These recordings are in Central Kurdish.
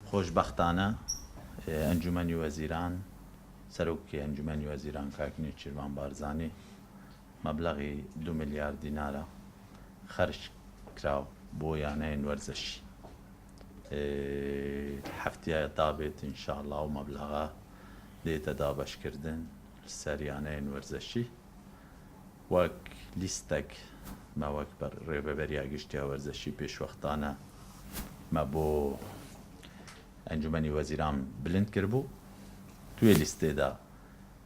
خۆشبەختانە ئەنجومەنی وەزیران سەرۆکی ئەنجومەنی وەزیران کاکنی چیروان بارزانی مەبلەغی 2 ملیارد دینارە خەرج کراو بۆ یانەیەن وەرزشی هەفتەیە دابێت ئینشاءڵڵا و مەبلەغە دێتە دابەشکردن سەر یانەیەن وەرزشی وەک لیستێک مە وەک ڕێبەبەریا گشتیا وەرزشی پێشوەختانە مە بۆ ئەنجومەنی وەزیران بلند کردبوو توێ لیستێدا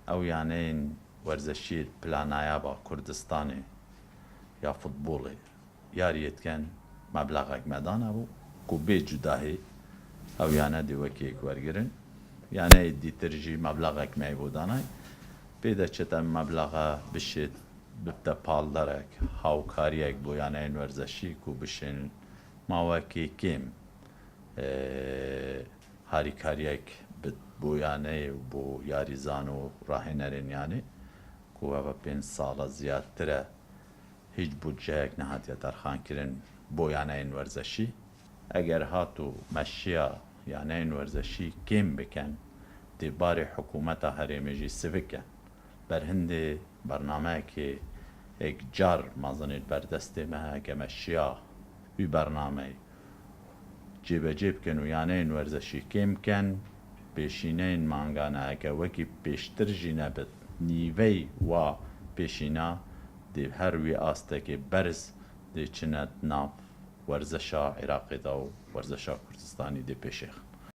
ئەو یانەیەن وەرزشی پلانایە بە کوردستانێ یا فوتبۆڵێ یاریەتکەن مەبلەغێک مەدانە بوو و بێ جوداهێ ئەو یانە دیوەکێک وەرگرن یانەیە دیترژی مەبلەغێک مای بۆ دانای پێدەچێتە مەبلەغە بشێت بتە پاڵدەرێک هاوکاریەک بۆ یانەیەن وەرزشی و بشێن ماوەکێ کێم هاریکاریەک بۆ یانەیە و بۆ یاریزان و ڕاهێنەرێن یانێ کووە 5 ساڵە زیاترە هیچ بودجەیەک نەهاتیە تەرخانکردن بۆ یانەیەن وەرزشی ئەگەر هات و مەشیە یانەیەن وەرزشی کێم بکەن دێبارێ حکوومەتە هەرێمێژی سڤکە بەرهەندێ بەرنامەیەکێ ئێکجار مەزنێت بەردەستێمە هەکە مەشیە وی بەرنامەی جێبەجێ بکەن و یانەیەن وەرزشی کێم بکەن پێشینەین مانگانەکە وەکی پێشترژی نەبێت نیڤەی وا پێشینە دێ هەروی ئاستێکی بەرز دێچنە ناو وەرزشە عێراقیدا و وەرزشە کوردستانی دێ پێشێخ